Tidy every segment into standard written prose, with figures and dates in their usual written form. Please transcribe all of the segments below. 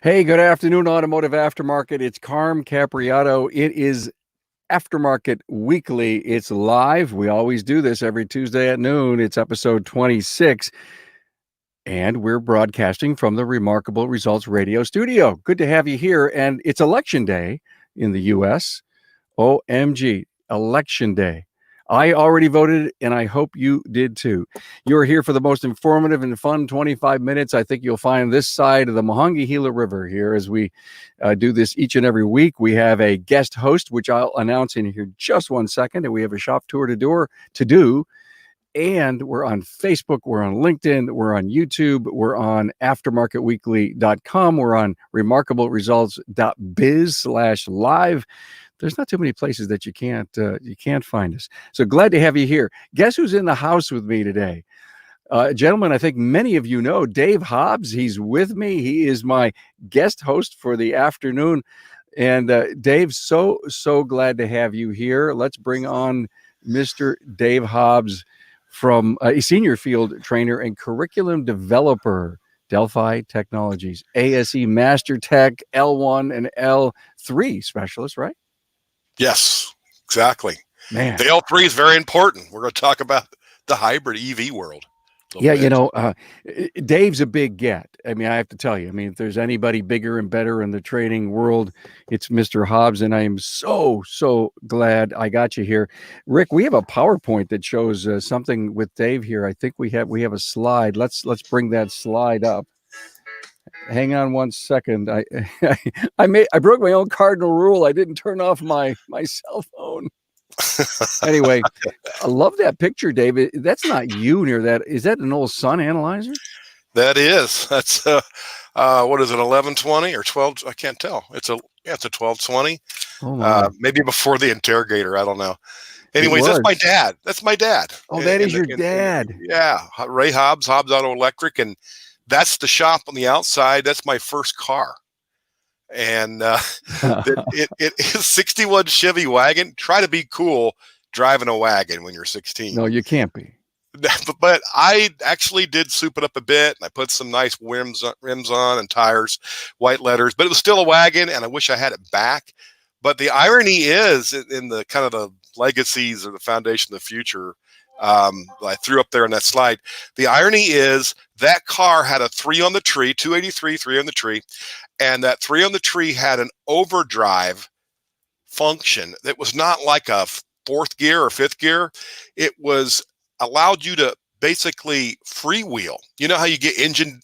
Hey, good afternoon, Automotive Aftermarket. It's Carm Capriato. It is Aftermarket Weekly. It's live. We always do this every Tuesday at noon. It's episode 26, and we're broadcasting from the Remarkable Results Radio studio. Good to have you here. And it's Election Day in the U.S. OMG, Election Day. I already voted, and I hope you did too. You're here for the most informative and fun 25 minutes. I think you'll find this side of the Monongahela River here as we do this each and every week. We have a guest host, which I'll announce in here just 1 second, and we have a shop tour to do. And we're on Facebook, we're on LinkedIn, we're on YouTube, we're on aftermarketweekly.com, we're on remarkableresults.biz/live. There's not too many places that you can't find us. So glad to have you here. Guess who's in the house with me today? Gentlemen, I think many of you know Dave Hobbs. He's with me. He is my guest host for the afternoon. And Dave, so glad to have you here. Let's bring on Mr. Dave Hobbs from a senior field trainer and curriculum developer, Delphi Technologies, ASE Master Tech, L1 and L3 specialist, right? Yes, exactly. Man. The L3 is very important. We're going to talk about the hybrid EV world. Yeah, Dave's a big get. I mean, I have to tell you, if there's anybody bigger and better in the training world, it's Mr. Hobbs, and I am so glad I got you here. Rick, we have a PowerPoint that shows something with Dave here. I think we have a slide. Let's bring that slide up. Hang on 1 second. I broke my own cardinal rule. I didn't turn off my cell phone. Anyway, I love that picture, David. That's not you near that. Is that an old Sun analyzer? That is. That's what is it? 1120 or 12? I can't tell. It's a 1220. Oh maybe before the interrogator. I don't know. Anyways, that's my dad. That's my dad. Oh, that is your dad. Yeah, Ray Hobbs, Hobbs Auto Electric, and that's the shop on the outside. That's my first car. And it is 61 Chevy wagon. Try to be cool driving a wagon when you're 16. No, you can't be. But I actually did soup it up a bit, and I put some nice rims on and tires, white letters. But it was still a wagon, and I wish I had it back. But the irony is in the kind of the legacies or the foundation of the future. I threw up there on that slide. The irony is that car had a 3 on the tree, 283, 3 on the tree. And that 3 on the tree had an overdrive function that was not like a 4th gear or 5th gear. It was allowed you to basically freewheel. You know how you get engine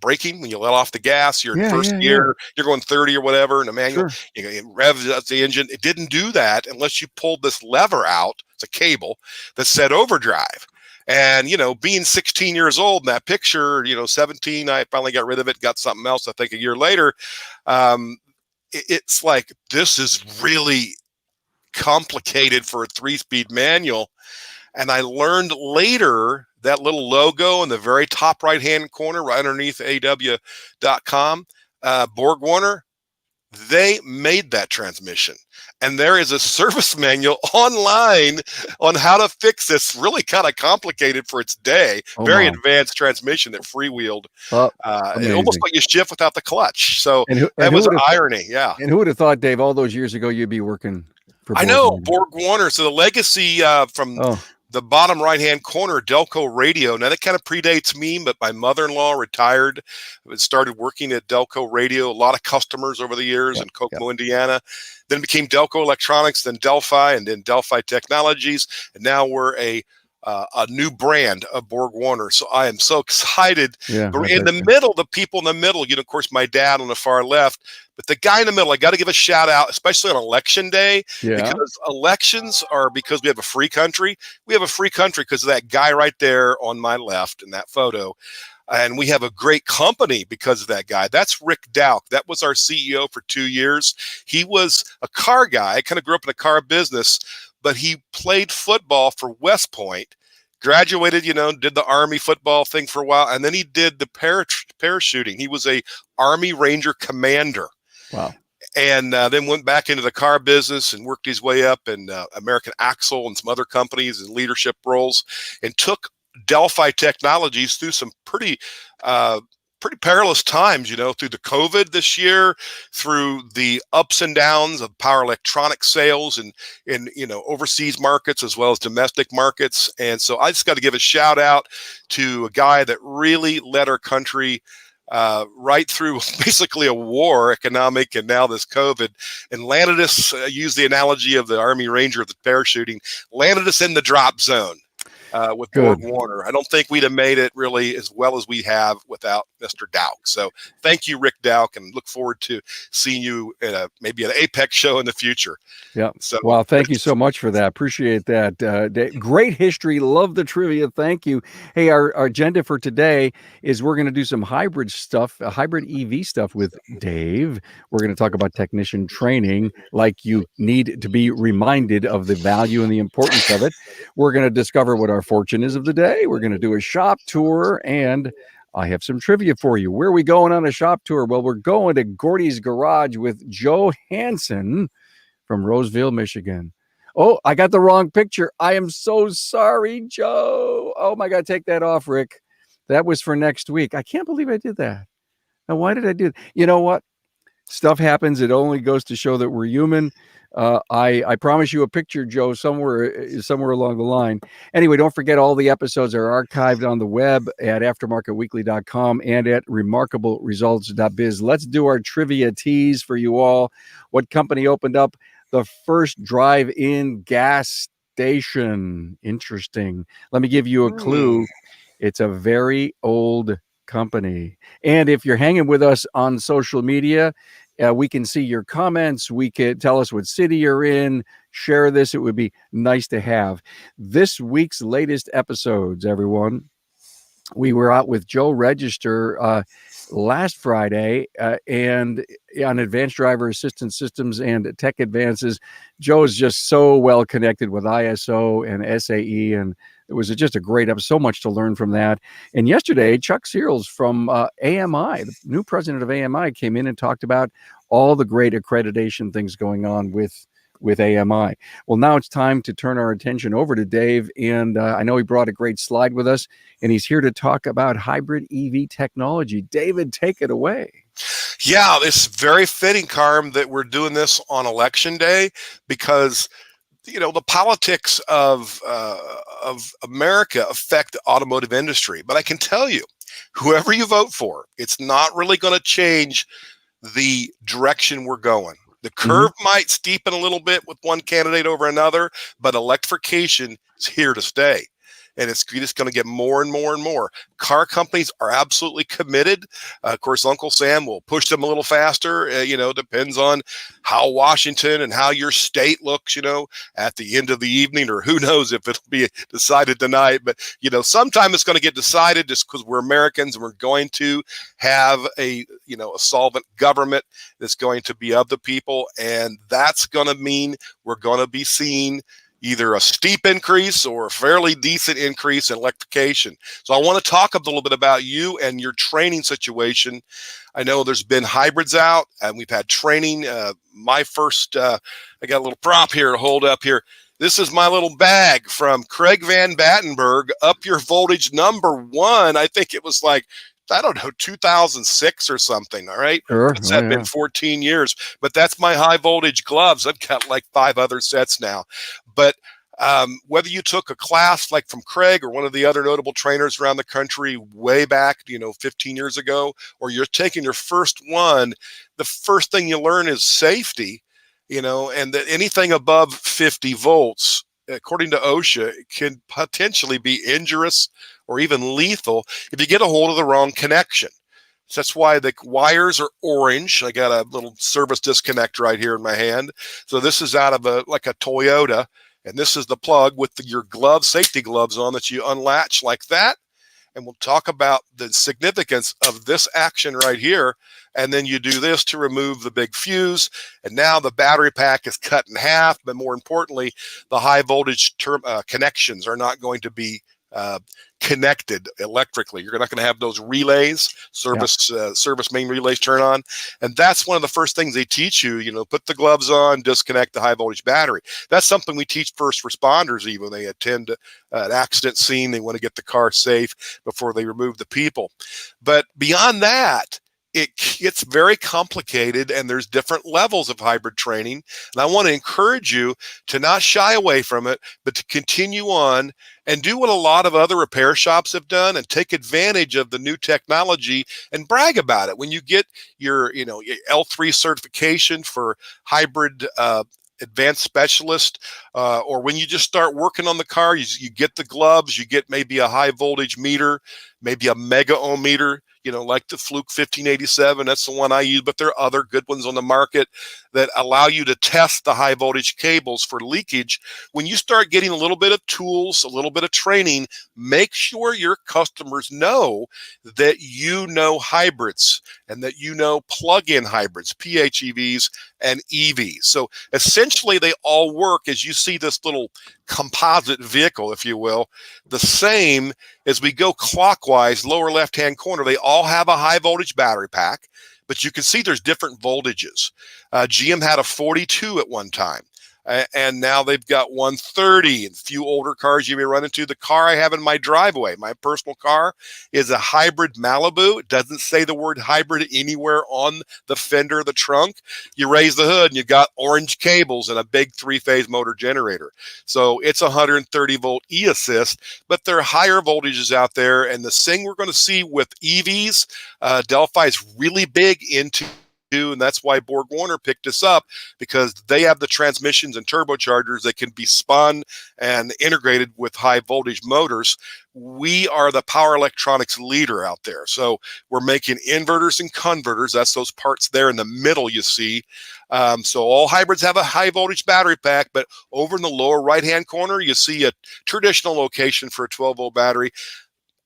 braking when you let off the gas, you're in first gear, you're going 30 or whatever in a manual, it revs up the engine. It didn't do that unless you pulled this lever out. It's a cable that said overdrive. And, being 16 years old in that picture, 17, I finally got rid of it, got something else, I think a year later. It's like, this is really complicated for a 3-speed manual. And I learned later that little logo in the very top right-hand corner, right underneath AW.com, Borg Warner, they made that transmission. And there is a service manual online on how to fix this really kind of complicated for its day, very advanced transmission that freewheeled. It almost like you shift without the clutch. So that was irony. Yeah. And who would have thought, Dave, all those years ago, you'd be working for Borg Warner. Borg Warner. So the legacy from the bottom right-hand corner, Delco Radio. Now, that kind of predates me, but my mother-in-law retired, started working at Delco Radio, a lot of customers over the years in Kokomo, Indiana. Then became Delco Electronics, then Delphi, and then Delphi Technologies. And now we're a new brand of Borg Warner. So I am so excited. But in the middle, the people in the middle, of course, my dad on the far left, but the guy in the middle, I got to give a shout out, especially on election day, because elections are because we have a free country. We have a free country because of that guy right there on my left in that photo. And we have a great company because of that guy. That's Rick Dowk. That was our CEO for 2 years. He was a car guy, kind of grew up in the car business, but he played football for West Point, graduated, did the Army football thing for a while, and then he did the parachuting. He was a Army Ranger commander. Wow. And then went back into the car business and worked his way up in American Axle and some other companies in leadership roles, and took Delphi Technologies through some pretty pretty perilous times, through the COVID this year, through the ups and downs of power electronic sales and in overseas markets as well as domestic markets. And so I just got to give a shout out to a guy that really led our country right through basically a war, economic, and now this COVID, and landed us, use the analogy of the Army Ranger of the parachuting, landed us in the drop zone. With Borg Warner. I don't think we'd have made it really as well as we have without Mr. Dowk. So thank you, Rick Dowk, and look forward to seeing you at maybe an Apex show in the future. Yeah. So, well, thank you so much for that. Appreciate that. Great history. Love the trivia. Thank you. Hey, our agenda for today is we're going to do some hybrid stuff, hybrid EV stuff with Dave. We're going to talk about technician training, like you need to be reminded of the value and the importance of it. We're going to discover what our fortune is of the day. We're going to do a shop tour, and I have some trivia for you. Where are we going on a shop tour? Well, we're going to Gordy's Garage with Joe Hansen from Roseville, Michigan. Oh, I got the wrong picture. I am so sorry, Joe. Oh my God, take that off, Rick. That was for next week. I can't believe I did that. Now, why did I do that? You know what? Stuff happens. It only goes to show that we're human. I promise you a picture, Joe, somewhere along the line. Anyway, don't forget all the episodes are archived on the web at aftermarketweekly.com and at remarkableresults.biz. Let's do our trivia tease for you all. What company opened up the first drive-in gas station? Interesting. Let me give you a clue. It's a very old company. And if you're hanging with us on social media, we can see your comments. We can tell us what city you're in. Share this. It would be nice to have. This week's latest episodes, everyone. We were out with Joe Register last Friday and on Advanced Driver Assistance Systems and Tech Advances. Joe is just so well connected with ISO and SAE, and it was just a great episode. So much to learn from that. And yesterday, Chuck Searles from AMI, the new president of AMI, came in and talked about all the great accreditation things going on with AMI. Well, now it's time to turn our attention over to Dave. And I know he brought a great slide with us, and he's here to talk about hybrid EV technology. David, take it away. Yeah, it's very fitting, Carm, that we're doing this on Election Day because the politics of America affect the automotive industry. But I can tell you, whoever you vote for, it's not really going to change the direction we're going. The curve might steepen a little bit with one candidate over another, but electrification is here to stay. And it's just going to get more and more and more. Car companies are absolutely committed. Of course, Uncle Sam will push them a little faster. Depends on how Washington and how your state looks, at the end of the evening, or who knows if it'll be decided tonight. But, sometime it's going to get decided just because we're Americans and we're going to have a solvent government that's going to be of the people. And that's going to mean we're going to be seeing either a steep increase or a fairly decent increase in electrification. So I want to talk a little bit about you and your training situation. I know there's been hybrids out and we've had training. My first, I got a little prop here to hold up here. This is my little bag from Craig Van Battenberg, Up Your Voltage #1. I think it was like, I don't know, 2006 or something. All right. Sure. It's been 14 years, but that's my high voltage gloves. I've got like 5 other sets now. But whether you took a class like from Craig or one of the other notable trainers around the country way back, 15 years ago, or you're taking your first one, the first thing you learn is safety, and that anything above 50 volts, according to OSHA, can potentially be injurious or even lethal if you get a hold of the wrong connection. So that's why the wires are orange. I got a little service disconnect right here in my hand. So this is out of a Toyota, and this is the plug with your gloves, safety gloves on, that you unlatch like that. And we'll talk about the significance of this action right here. And then you do this to remove the big fuse. And now the battery pack is cut in half. But more importantly, the high voltage connections are not going to be connected electrically. You're not going to have those relays, service main relays turn on. And that's one of the first things they teach you, put the gloves on, disconnect the high voltage battery. That's something we teach first responders even when they attend an accident scene. They want to get the car safe before they remove the people. But beyond that, it gets very complicated, and there's different levels of hybrid training. And I want to encourage you to not shy away from it, but to continue on and do what a lot of other repair shops have done and take advantage of the new technology and brag about it. When you get your L3 certification for hybrid advanced specialist, or when you just start working on the car, you get the gloves, you get maybe a high voltage meter, maybe a mega ohm meter, like the Fluke 1587. That's the one I use, but there are other good ones on the market that allow you to test the high voltage cables for leakage. When you start getting a little bit of tools, a little bit of training, make sure your customers know that you know hybrids and that you know plug-in hybrids, PHEVs and EVs. So essentially they all work, as you see this little composite vehicle, if you will, the same as we go clockwise, lower left-hand corner. They all have a high voltage battery pack, but you can see there's different voltages. GM had a 42 at one time, and now they've got 130. And a few older cars you may run into. The car I have in my driveway, my personal car, is a hybrid Malibu. It doesn't say the word hybrid anywhere on the fender of the trunk. You raise the hood and you got orange cables and a big 3-phase motor generator. So it's 130 volt e-assist, but there are higher voltages out there. And the thing we're going to see with EVs, Delphi is really big into, and that's why Borg Warner picked us up, because they have the transmissions and turbochargers that can be spun and integrated with high voltage motors. We are the power electronics leader out there. So we're making inverters and converters. That's those parts there in the middle you see. So all hybrids have a high voltage battery pack, but over in the lower right-hand corner, you see a traditional location for a 12-volt battery.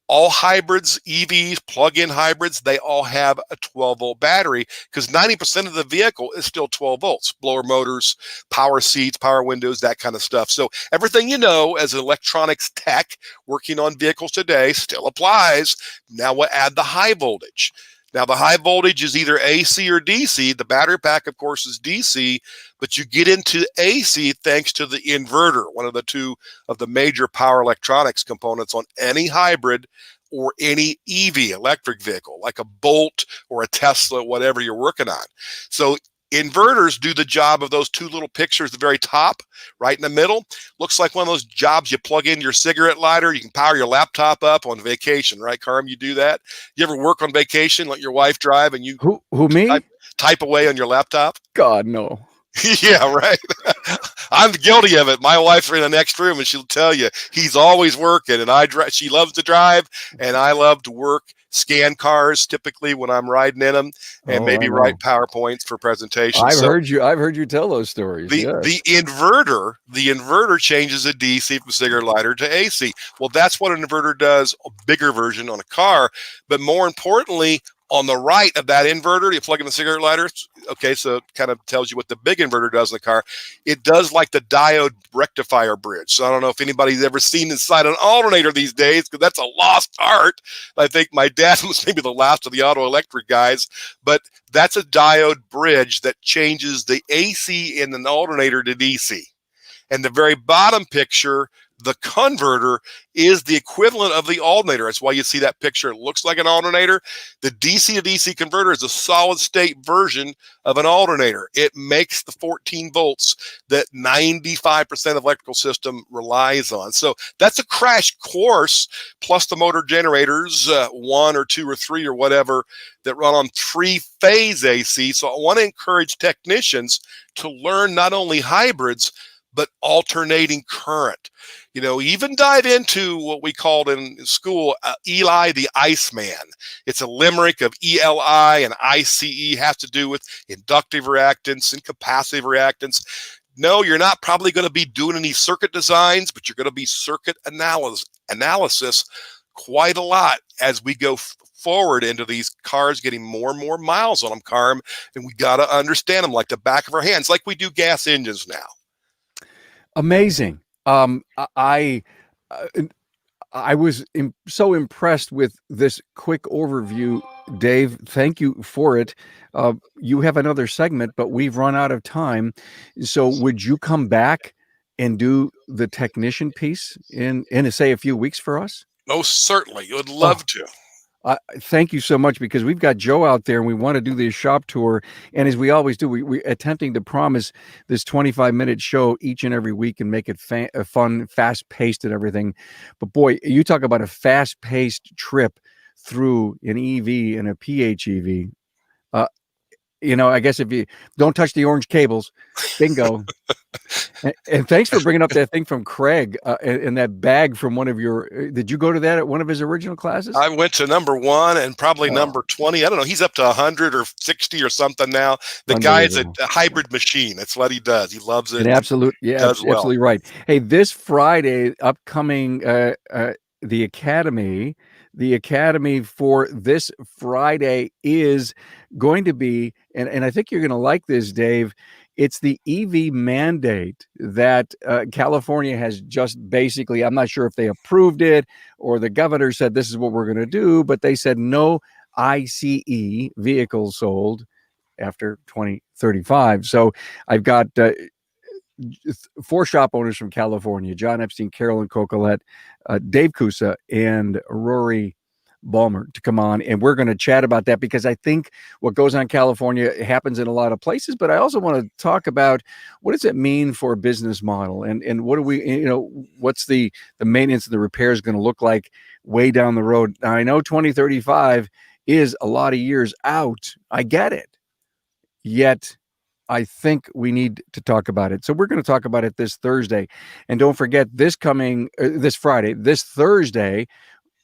All hybrids, EVs, plug-in hybrids, they all have a 12-volt battery, because 90% of the vehicle is still 12 volts. Blower motors, power seats, power windows, that kind of stuff. So everything you know as electronics tech working on vehicles today still applies. Now we'll add the high voltage. Now, the high voltage is either AC or DC. The battery pack, of course, is DC, but you get into AC thanks to the inverter, one of the two of the major power electronics components on any hybrid or any EV, electric vehicle, like a Bolt or a Tesla, whatever you're working on. So inverters do the job of those two little pictures at the very top, right in the middle. Looks like one of those jobs you plug in your cigarette lighter. You can power your laptop up on vacation, right, Carm? You do that? You ever work on vacation, let your wife drive, and you who me? Type away on your laptop? God, no. Yeah, right. I'm guilty of it. My wife's in the next room, and she'll tell you he's always working, and she loves to drive, and I love to work, scan cars typically when I'm riding in them, and maybe write PowerPoints for presentations. I've heard you tell those stories. The inverter changes a DC from cigarette lighter to AC. Well, that's what an inverter does, a bigger version on a car, but more importantly, on the right of that inverter, you plug in the cigarette lighter. Okay, so it kind of tells you what the big inverter does in the car. It does like the diode rectifier bridge. So I don't know if anybody's ever seen inside an alternator these days, because that's a lost art. I think my dad was maybe the last of the auto electric guys, but that's a diode bridge that changes the AC in an alternator to DC. And the very bottom picture, the converter, is the equivalent of the alternator. That's why you see that picture. It looks like an alternator. The DC to DC converter is a solid state version of an alternator. It makes the 14 volts that 95% of electrical system relies on. So that's a crash course, plus the motor generators, 1 or 2 or 3 or whatever, that run on 3-phase AC. So I want to encourage technicians to learn not only hybrids, but alternating current. Even dive into what we called in school Eli the Iceman. It's a limerick of ELI and ICE, has to do with inductive reactance and capacitive reactance. No, you're not probably going to be doing any circuit designs, but you're going to be circuit analysis quite a lot as we go forward into these cars getting more and more miles on them, Carm, and we got to understand them like the back of our hands, like we do gas engines now. Amazing. I I was so impressed with this quick overview, Dave. Thank you for it. You have another segment, but we've run out of time. So, would you come back and do the technician piece in say a few weeks for us? Most certainly, you would Oh, love to. thank you so much, because we've got Joe out there and we want to do this shop tour. And as we always do, we're attempting to promise this 25-minute show each and every week and make it fun, fast paced and everything. But boy, you talk about a fast paced trip through an EV and a PHEV. I guess if you don't touch the orange cables, bingo. And thanks for bringing up that thing from Craig and that bag from one of your. Did you go to that at one of his original classes? I went to number 1 and probably number 20. I don't know. He's up to 100 or 60 or something now. The guy is a hybrid machine. That's what he does. He loves it. Absolutely right. Hey, this Friday, upcoming, the Academy. The Academy for this Friday is going to be, and I think you're going to like this, Dave. It's the EV mandate that California has just basically, I'm not sure if they approved it or the governor said this is what we're going to do, but they said no ICE vehicles sold after 2035. So I've got 4 shop owners from California: John Epstein, Carolyn Cocolette, Dave Kusa, and Rory Balmer, to come on, and we're going to chat about that, because I think what goes on in California happens in a lot of places. But I also want to talk about what does it mean for a business model, and what do we, what's the maintenance and the repairs going to look like way down the road. Now, I know 2035 is a lot of years out. I get it. Yet I think we need to talk about it. So we're going to talk about it this Thursday. And don't forget, this Friday, this Thursday,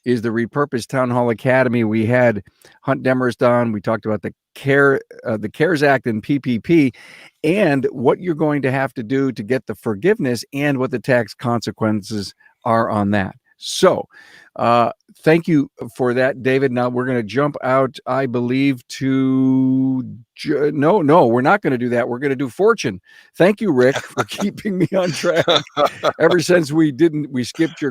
is the Repurposed Town Hall Academy. We had Hunt Demarest on. We talked about the CARES Act and PPP, and what you're going to have to do to get the forgiveness and what the tax consequences are on that. So thank you for that, David. Now we're going to jump out, I believe, to no, we're not going to do that. We're going to do Fortune. Thank you, Rick, for keeping me on track. Ever since we skipped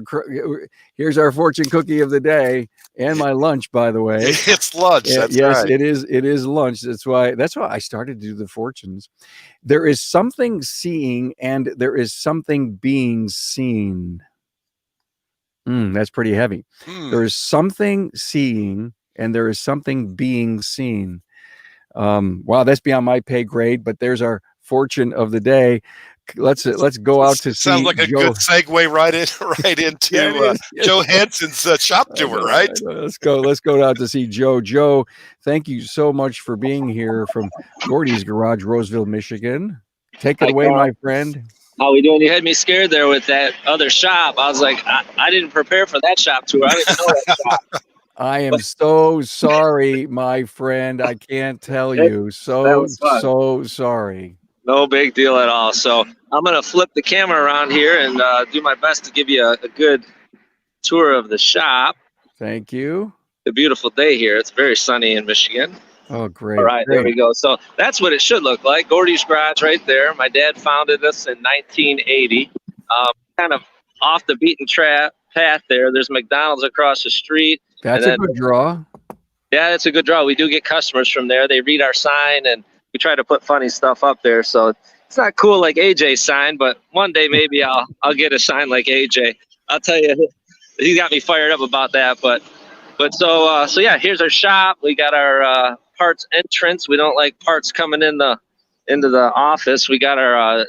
here's our Fortune cookie of the day, and my lunch, by the way. It's lunch. That's yes, right. It is lunch. That's why I started to do the Fortunes. There is something seeing, and there is something being seen. That's pretty heavy. There is something seeing, and there is something being seen. Wow, that's beyond my pay grade, but there's our Fortune of the day. Let's go out to see. Sounds like a good segue right into Joe Hanson's shop tour, right? Let's go out to see Joe. Joe, thank you so much for being here from Gordy's Garage, Roseville, Michigan. Take it away, my friend. How we doing? You had me scared there with that other shop. I was like, I didn't prepare for that shop tour. I didn't know that shop. I am so sorry, my friend. I can't tell you. So sorry. No big deal at all. So I'm going to flip the camera around here and do my best to give you a good tour of the shop. Thank you. It's a beautiful day here. It's very sunny in Michigan. Oh, great. All right, there we go. So that's what it should look like. Gordy's Garage right there. My dad founded us in 1980. Kind of off the beaten path there. There's McDonald's across the street. That's a good draw. Yeah, it's a good draw. We do get customers from there. They read our sign, and we try to put funny stuff up there. So it's not cool like AJ's sign, but one day maybe I'll get a sign like AJ. I'll tell you, he got me fired up about that. But so yeah, here's our shop. We got our parts entrance. We don't like parts coming into the office. We got our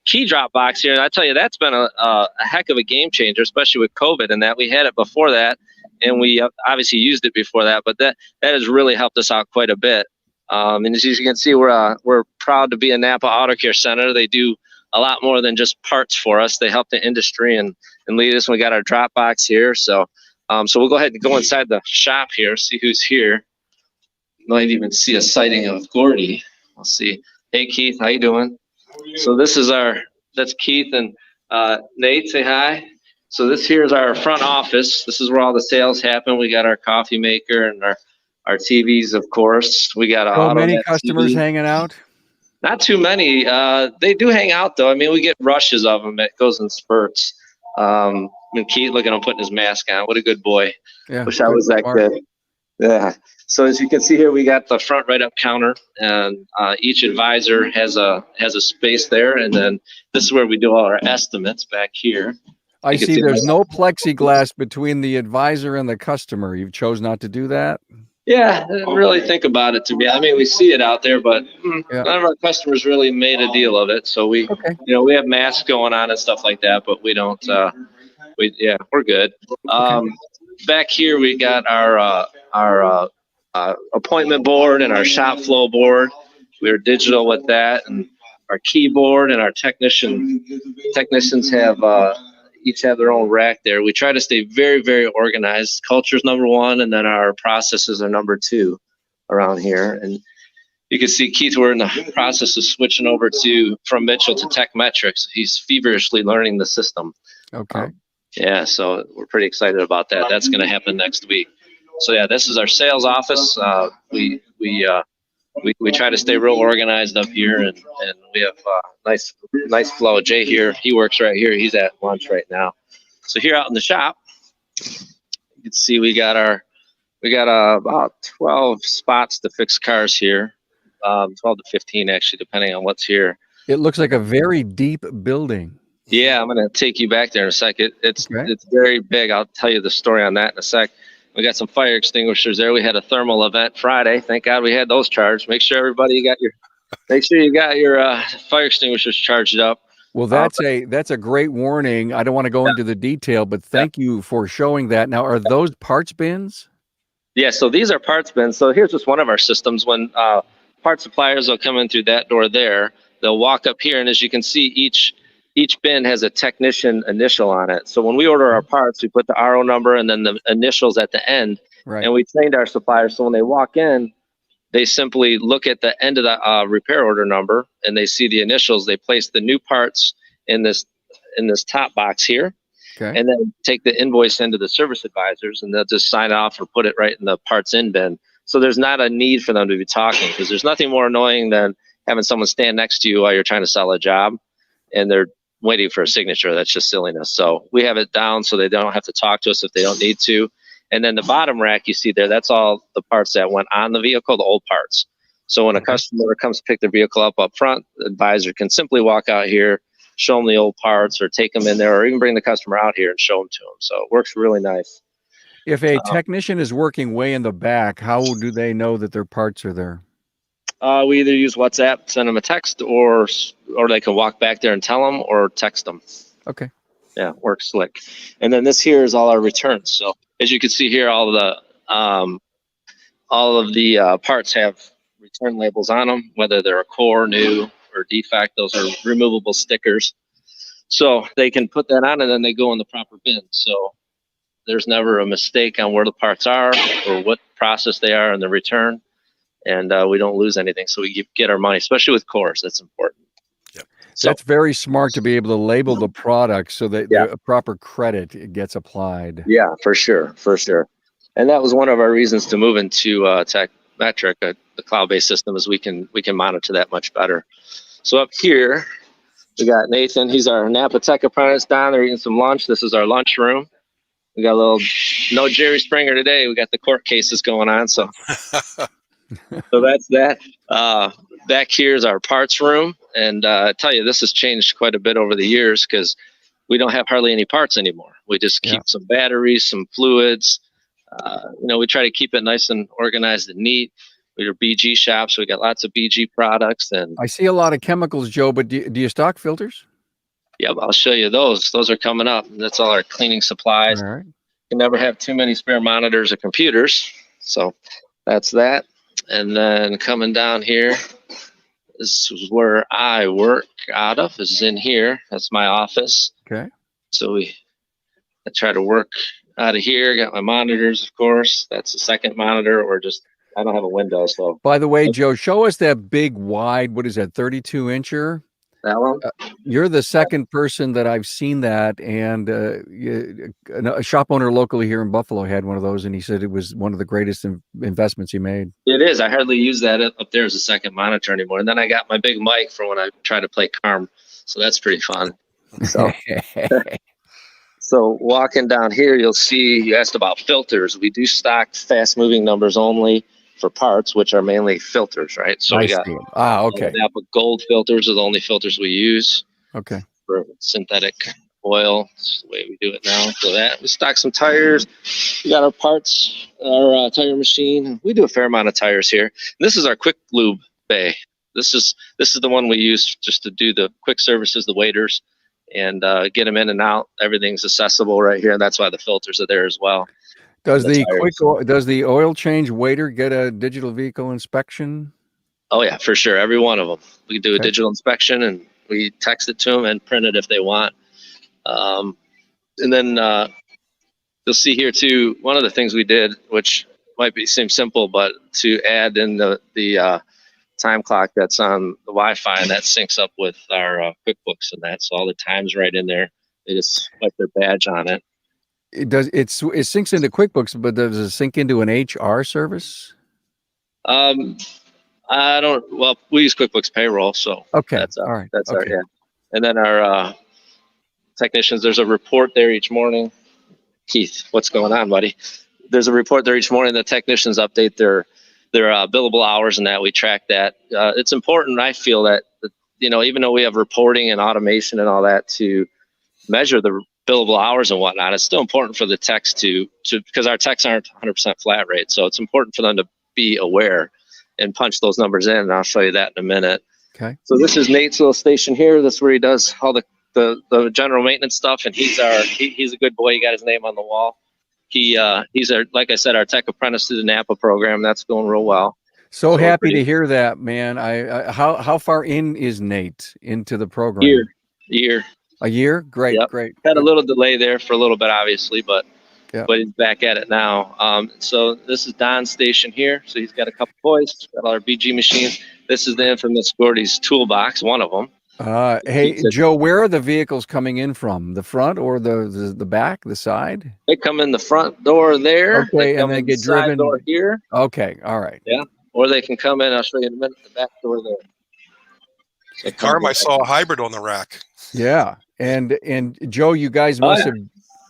key drop box here. And I tell you, that's been a heck of a game changer, especially with COVID and that. We had it before that, and we obviously used it before that, but that has really helped us out quite a bit. And as you can see, we're proud to be a Napa Auto Care Center. They do a lot more than just parts for us. They help the industry and lead us. We got our drop box here. So we'll go ahead and go inside the shop here, see who's here. You might even see a sighting of Gordy. We'll see. Hey, Keith, how you doing? So this is that's Keith and Nate. Say hi. So this here is our front office. This is where all the sales happen. We got our coffee maker and our TVs, of course. We got so many customers hanging out. Not too many. They do hang out though. I mean, we get rushes of them. It goes in spurts. And Keith, look at him putting his mask on. What a good boy. Yeah. Wish I was that good. Yeah. So as you can see here, we got the front write-up counter, and each advisor has a space there, and then this is where we do all our estimates back here. I see there's no plexiglass between the advisor and the customer. You chose not to do that? Yeah, I didn't really think about it, to be. I mean, we see it out there, but none of our customers really made a deal of it. So we, we have masks going on and stuff like that, but we don't. We're good. Back here we got our appointment board and our shop flow board. We're digital with that, and our keyboard, and our technicians have each have their own rack there. We try to stay very, very organized. Culture's number one, and then our processes are number two around here. And you can see Keith, we're in the process of switching over from Mitchell to TechMetrics. He's feverishly learning the system. Okay. So we're pretty excited about that. That's going to happen next week. So yeah, this is our sales office. We try to stay real organized up here, and we have nice flow. Jay here, he works right here. He's at lunch right now. So here out in the shop, you can see we got about 12 spots to fix cars here, 12 to 15 actually, depending on what's here. It looks like a very deep building. Yeah, I'm gonna take you back there in a second. It's very big. I'll tell you the story on that in a sec. We got some fire extinguishers there. We had a thermal event Friday. Thank God we had those charged. Make sure you got your fire extinguishers charged up. Well, that's a great warning. I don't want to go into the detail, but thank you for showing that. Now, are those parts bins? Yeah, so these are parts bins. So here's just one of our systems. When part suppliers will come in through that door there, they'll walk up here, and as you can see, each bin has a technician initial on it. So when we order our parts, we put the RO number and then the initials at the end. Right. And we trained our suppliers, so when they walk in, they simply look at the end of the repair order number, and they see the initials. They place the new parts in this top box here, and then take the invoice into the service advisors, and they'll just sign off or put it right in the parts in bin. So there's not a need for them to be talking, because there's nothing more annoying than having someone stand next to you while you're trying to sell a job, and they're waiting for a signature. That's just silliness. So we have it down so they don't have to talk to us if they don't need to. And then the bottom rack you see there, that's all the parts that went on the vehicle, the old parts. So when a customer comes to pick their vehicle up front, the advisor can simply walk out here, show them the old parts, or take them in there, or even bring the customer out here and show them to them. So it works really nice. If a technician is working way in the back, how do they know that their parts are there? We either use WhatsApp, send them a text, or they can walk back there and tell them, or text them. Okay. Yeah, works slick. And then this here is all our returns. So as you can see here, all of the parts have return labels on them, whether they're a core, new, or defect. Those are removable stickers. So they can put that on, and then they go in the proper bin. So there's never a mistake on where the parts are or what process they are in the return. And we don't lose anything, so we get our money, especially with cores. That's important. Yep. So that's very smart to be able to label the product so that a proper credit gets applied. Yeah, for sure. And that was one of our reasons to move into TechMetric, the cloud-based system, is we can monitor that much better. So up here, we got Nathan. He's our Napa Tech apprentice down there eating some lunch. This is our lunch room. We got no Jerry Springer today. We got the court cases going on, so. So that's that. Back here is our parts room, and I tell you, this has changed quite a bit over the years because we don't have hardly any parts anymore. We just keep some batteries, some fluids. We try to keep it nice and organized and neat. We're BG shops, so we got lots of BG products. And I see a lot of chemicals, Joe, but do you stock filters? Yeah, I'll show you those. Those are coming up. That's all our cleaning supplies. All right. You can never have too many spare monitors or computers, so that's that. And then coming down here, this is where I work out of. This is in here. That's my office. Okay. So I try to work out of here. Got my monitors, of course. That's the second monitor, or just I don't have a window. So. By the way, Joe, show us that big wide. What is that? 32-incher. That one? You're the second person that I've seen that, and a shop owner locally here in Buffalo had one of those, and he said it was one of the greatest investments he made. It is. I hardly use that up there as a second monitor anymore. And then I got my big mic for when I try to play Carm, so that's pretty fun. So, So walking down here, you'll see, you asked about filters. We do stock fast moving numbers only for parts, which are mainly filters, right? So I we got see 'em. Okay. Napa Gold filters are the only filters we use Okay. for synthetic oil. That's the way we do it now. So that we stock some tires. We got our parts, our tire machine. We do a fair amount of tires here. And this is our quick lube bay. This is the one we use just to do the quick services, the waiters, and get them in and out. Everything's accessible right here, and that's why the filters are there as well. Does the oil change waiter get a digital vehicle inspection? Oh yeah, for sure. Every one of them. We do a digital inspection, and we text it to them and print it if they want. And then you'll see here too, one of the things we did, which might seem simple, but to add in the time clock that's on the Wi-Fi, and that syncs up with our QuickBooks and that, so all the time's right in there. They just swipe their badge on it. It syncs into QuickBooks, but does it sync into an HR service? I don't. Well, we use QuickBooks Payroll, so okay, that's all right. That's our And then our technicians. There's a report there each morning. Keith, what's going on, buddy? There's a report there each morning. The technicians update their billable hours, and that we track that. It's important, I feel, that even though we have reporting and automation and all that to measure the billable hours and whatnot, it's still important for the techs to because our techs aren't 100% flat rate, so it's important for them to be aware and punch those numbers in, and I'll show you that in a minute. Okay. So this is Nate's little station here. That's where he does all the general maintenance stuff, and he's a good boy. He got his name on the wall. He's like I said, our tech apprentice to the Napa program. That's going real well. So happy to hear that, man. How far in is Nate into the program? Year. A year? Great, great. Had a little delay there for a little bit, obviously, but he's back at it now. So this is Don's station here. So he's got a couple boys, got all our BG machines. This is the infamous Gordy's toolbox, one of them. Hey, Joe, where are the vehicles coming in from? The front or the back, the side? They come in the front door there. Okay, and they get driven door here. Okay, all right. Yeah, or they can come in. I'll show you in a minute. The back door there. So Carm, I saw a hybrid on the rack. Yeah, and Joe, you guys must have.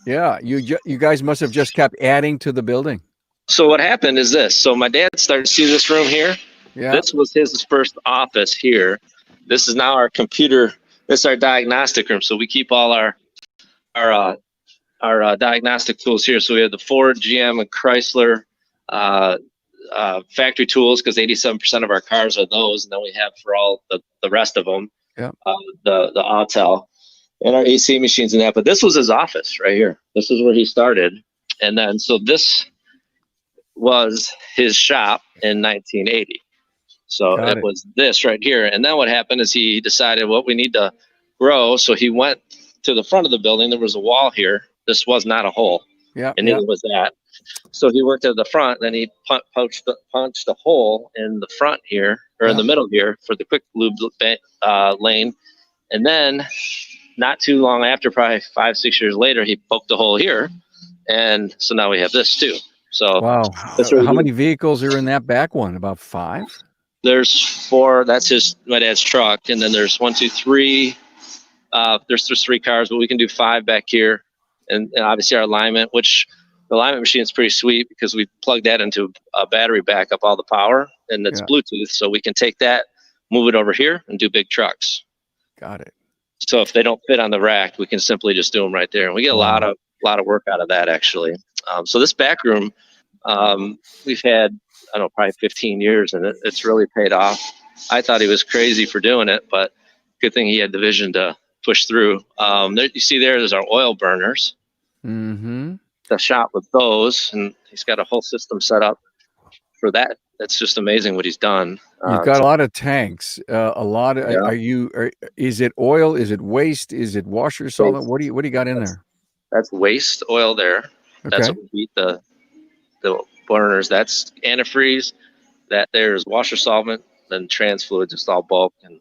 Yeah, you guys must have just kept adding to the building. So what happened is this. So my dad started to see this room here. Yeah. This was his first office here. This is now our computer. This is our diagnostic room. So we keep all our diagnostic tools here. So we have the Ford, GM, and Chrysler factory tools, because 87% of our cars are those, and then we have for all the rest of them, the Autel. And our AC machines and that. But this was his office right here. This is where he started. And then, so this was his shop in 1980. So it was this right here. And then what happened is he decided, well, we need to grow. So he went to the front of the building. There was a wall here. This was not a hole. Yeah. And neither was that. So he worked at the front. Then he punched a hole in the front here, or in the middle here, for the quick lube lane. And then, not too long after, probably 5-6 years later, he poked a hole here, and so now we have this too. So wow, how many vehicles are in that back one? About 5? There's 4. That's my dad's truck, and then there's 1, 2, 3. There's just 3 cars, but we can do 5 back here, and obviously our alignment, which the alignment machine is pretty sweet because we plug that into a battery backup all the power, and it's Bluetooth, so we can take that, move it over here, and do big trucks. Got it. So if they don't fit on the rack, we can simply just do them right there, and we get a lot of work out of that, actually. So this back room, we've had, I don't know, probably 15 years, and it's really paid off. I thought he was crazy for doing it, but good thing he had the vision to push through. There, you see there's our oil burners. Mm-hmm. The shop with those, and he's got a whole system set up for that. It's just amazing what he's done. You've got a lot of tanks. A lot of. Is it oil? Is it waste? Is it washer solvent? What do you got in there? That's waste oil there. Okay. That's what we heat the burners. That's antifreeze. That there's washer solvent. Then trans fluid, just all bulk, and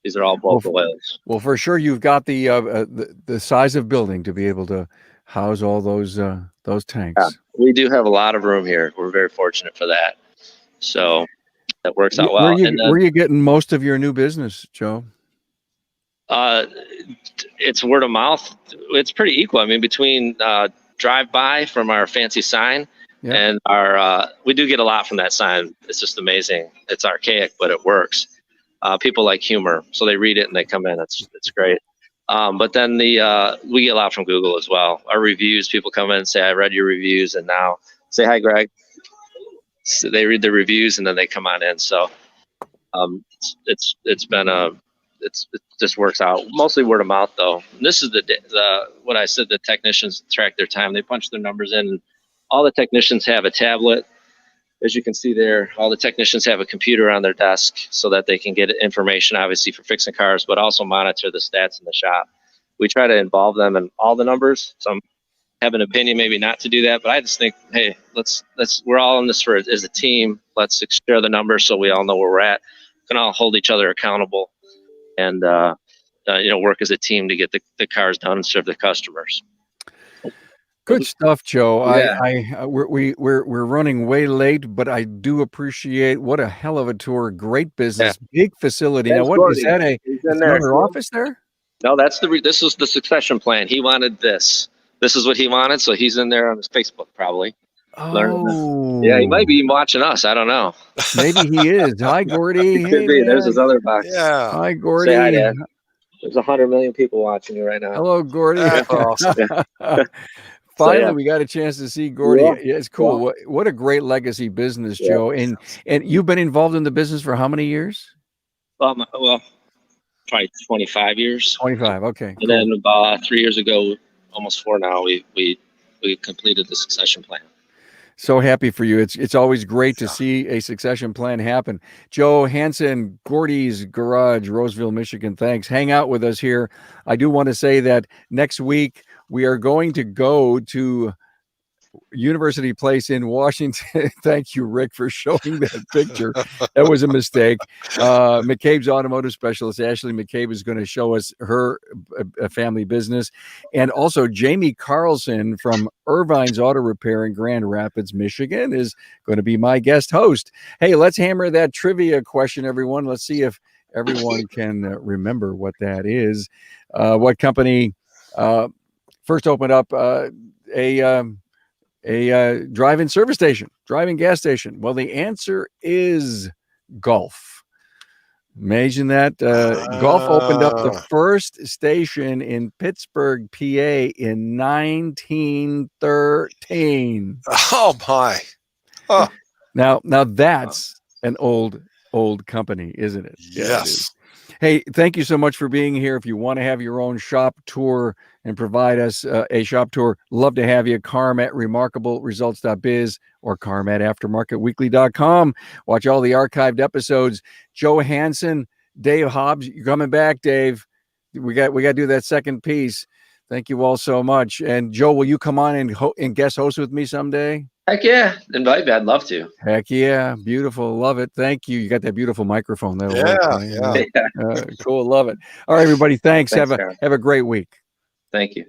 these are all bulk oils. Well, for sure, you've got the size of building to be able to house all those tanks. Yeah, we do have a lot of room here. We're very fortunate for that. So that works out well. Where are you getting most of your new business, Joe? It's word of mouth. It's pretty equal. I mean, between drive by from our fancy sign and our, we do get a lot from that sign. It's just amazing. It's archaic, but it works. People like humor, so they read it and they come in. It's great. But then we get a lot from Google as well. Our reviews, people come in and say, I read your reviews, and now say, hi, Greg. So they read the reviews and then they come on in. So it's been it just works out. Mostly word of mouth though. And this is the what I said, the technicians track their time. They punch their numbers in, and all the technicians have a tablet. As you can see there, all the technicians have a computer on their desk so that they can get information, obviously, for fixing cars, but also monitor the stats in the shop. We try to involve them in all the numbers. Some have an opinion, maybe not to do that, but I just think, hey, let's we're all in this for as a team. Let's share the numbers so we all know where we're at. We can all hold each other accountable, and work as a team to get the cars done and serve the customers. Good stuff, Joe. Yeah. We're running way late, but I do appreciate what a hell of a tour. Great business, big facility. Now, what is that? Another office there? No, that's this was the succession plan. He wanted this. This is what he wanted, so he's in there on his Facebook probably. Oh, yeah, he might be watching us. I don't know. Maybe he is. Hi, Gordy. Could be. There's his other box. Yeah. Hi, Gordy. Say hi, Dad. There's 100 million people watching you right now. Hello, Gordy. Finally, we got a chance to see Gordy. Yeah, it's cool. Yeah. What a great legacy business, Joe. And you've been involved in the business for how many years? Well, probably 25 years. 25. Okay. And then about 3 years ago, almost 4 now, we completed the succession plan. So happy for you. It's always great to see a succession plan happen. Joe Hansen, Gordy's Garage, Roseville, Michigan. Thanks. Hang out with us here. I do want to say that next week we are going to go to University Place in Washington. Thank you, Rick, for showing that picture. That was a mistake. McCabe's automotive specialist, Ashley McCabe, is going to show us her family business. And also Jamie Carlson from Irvine's Auto Repair in Grand Rapids, Michigan, is going to be my guest host. Hey, let's hammer that trivia question, everyone. Let's see if everyone can remember what that is. What company first opened up a drive-in service station, drive-in gas station? Well, the answer is Gulf. Imagine that. Gulf opened up the first station in Pittsburgh, PA in 1913. Oh, my. Huh. Now that's an old company, isn't it? Yes. Yeah, it is. Hey, thank you so much for being here. If you want to have your own shop tour and provide us a shop tour, love to have you. Carm at remarkableresults.biz or carm at aftermarketweekly.com. Watch all the archived episodes. Joe Hansen, Dave Hobbs, you're coming back, Dave. We got to do that second piece. Thank you all so much. And Joe, will you come on and guest host with me someday? Heck yeah. Invite me. I'd love to. Heck yeah. Beautiful. Love it. Thank you. You got that beautiful microphone. That'll work, right? Yeah. Cool. Love it. All right, everybody. Thanks. Have a great week. Thank you.